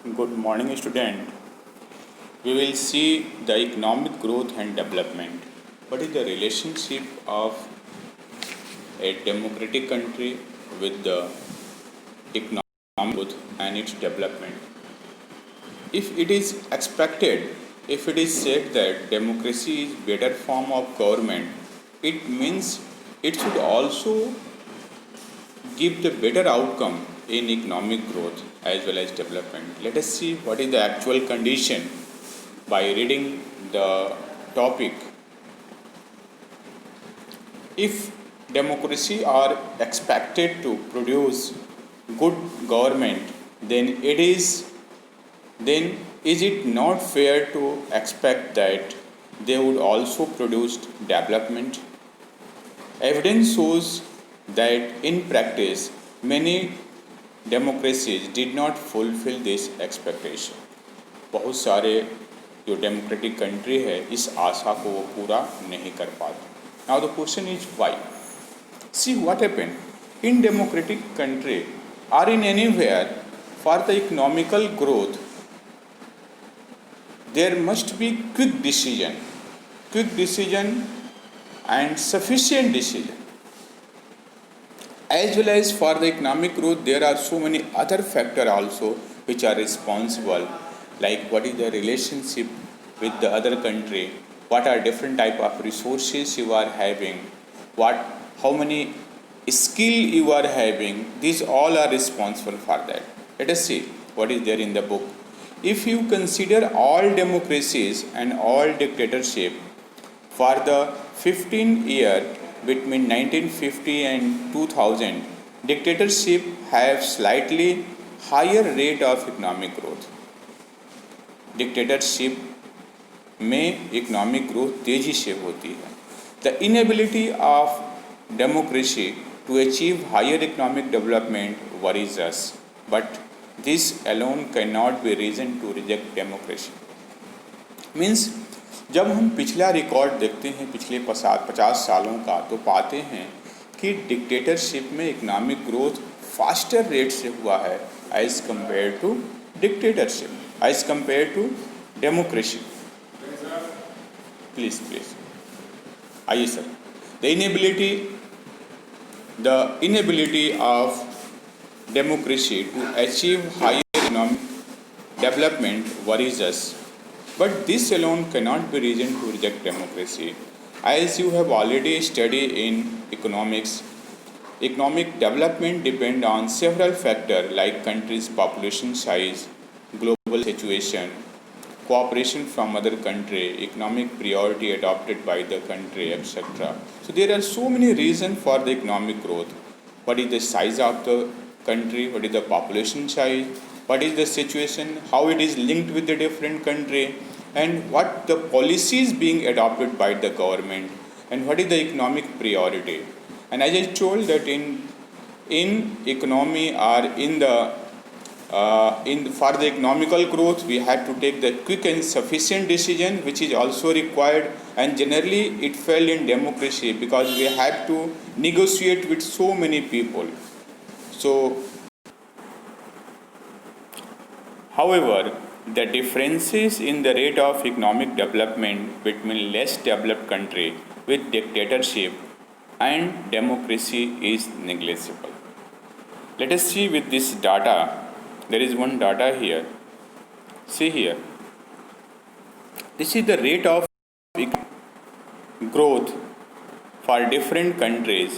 Good morning, student. We will see the economic growth and development. What is the relationship of a democratic country with the economic growth and its development? If it is expected, if it is said that democracy is better form of government, it means it should also give the better outcome in economic growth as well as development. Let us see what is the actual condition by reading the topic. If democracy are expected to produce good government, then is it not fair to expect that they would also produce development? Evidence shows that in practice many democracies did not fulfill this expectation. बहुत सारे जो democratic country है इस आशा को वो पूरा नहीं कर पाते. Now the question is why. See what happen in democratic country are in anywhere for the economical growth there must be quick decision and sufficient decision. As well as for the economic growth, there are so many other factors also which are responsible, like what is the relationship with the other country, what are different type of resources you are having, how many skill you are having. These all are responsible for that. Let us see what is there in the book. If you consider all democracies and all dictatorship for the 15 year between 1950 and 2000, dictatorship have slightly higher rate of economic growth. Dictatorship में economic growth तेजी से होती है. The inability of democracy to achieve higher economic development worries us, but this alone can not be reason to reject democracy. Means जब हम पिछला record देखते हैं पिछले 50 सालों का, तो पाते हैं कि डिक्टेटरशिप में इकोनॉमिक ग्रोथ फास्टर रेट से हुआ है as compare to dictatorship, as compare to democracy. Please आइए sir. The inability of democracy to achieve higher economic development worries us, but this alone cannot be reason to reject democracy. As you have already studied in economics, economic development depend on several factors like country's population size, global situation, cooperation from other country, economic priority adopted by the country, etc. So there are so many reasons for the economic growth. What is the size of the country? What is the population size? What is the situation, how it is linked with the different country, and what the policies being adopted by the government, and what is the economic priority. And as I told that in economy or for the economical growth we had to take the quick and sufficient decision, which is also required, and generally it fell in democracy because we had to negotiate with so many people. So however, the differences in the rate of economic development between less developed country with dictatorship and democracy is negligible. Let us see with this data. There is one data here. See here. This is the rate of growth for different countries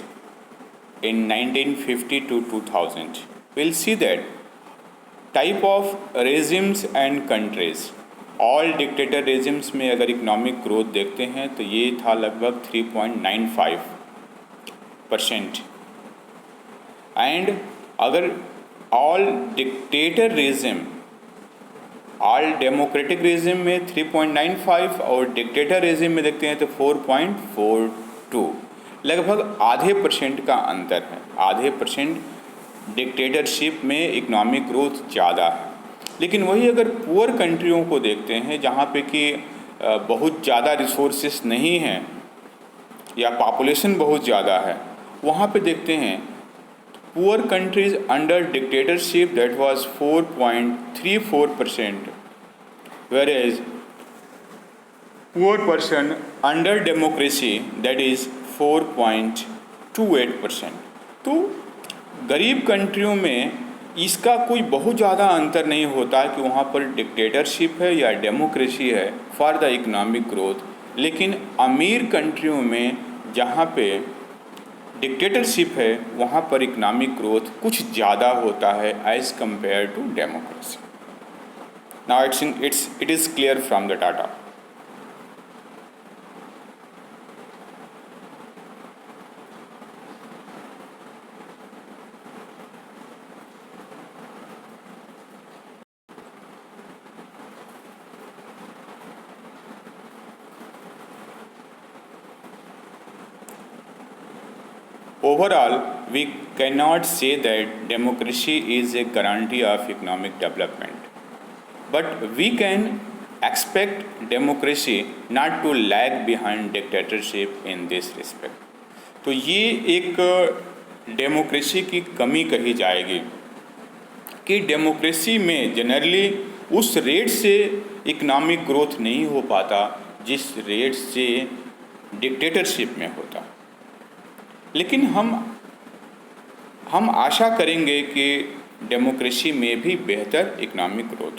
in 1950 to 2000. We'll see that type of regimes and countries. All dictator regimes में अगर economic growth देखते हैं तो ये था लगभग 3.95%. And अगर all dictator regime, all democratic regime में 3.95 और डिक्टेटर रेजिम में देखते हैं तो 4.42. लगभग आधे % का अंतर है. आधे % डिक्टेटरशिप में इकोनॉमिक ग्रोथ ज़्यादा है. लेकिन वही अगर पुअर कंट्रियों को देखते हैं जहाँ पे कि बहुत ज़्यादा रिसोर्सेस नहीं हैं या पॉपुलेशन बहुत ज़्यादा है, वहाँ पे देखते हैं poor countries under dictatorship that was 4.34%, whereas poor person under democracy that is 4.28%. तो गरीब कंट्रियों में इसका कोई बहुत ज़्यादा अंतर नहीं होता कि वहाँ पर डिक्टेटरशिप है या डेमोक्रेसी है फॉर द इकोनॉमिक ग्रोथ, लेकिन अमीर कंट्रियों में जहाँ पे डिक्टेटरशिप है वहाँ पर इकोनॉमिक ग्रोथ कुछ ज़्यादा होता है as compare to democracy. Now it is clear from the data. Overall, we cannot say that democracy is a guarantee of economic development, but we can expect democracy not to lag behind dictatorship in this respect. तो ये एक democracy की कमी कही जाएगी कि democracy में generally उस रेट से इकोनॉमिक ग्रोथ नहीं हो पाता जिस रेट से डिक्टेटरशिप में होता. लेकिन हम आशा करेंगे कि डेमोक्रेसी में भी बेहतर economic growth.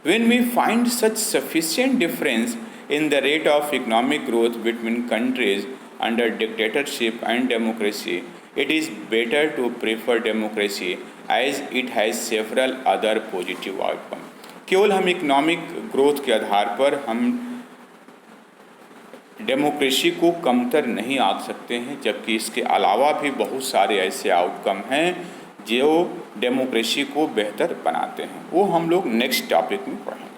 When we find such sufficient difference in the rate of economic growth between countries under dictatorship and democracy, it is better to prefer democracy as it has several other positive outcome. केवल हम economic growth के आधार पर हम democracy को कमतर नहीं आंक सकते हैं, जबकि इसके अलावा भी बहुत सारे ऐसे आउटकम हैं जो डेमोक्रेसी को बेहतर बनाते हैं. वो हम लोग नेक्स्ट टॉपिक में पढ़ेंगे.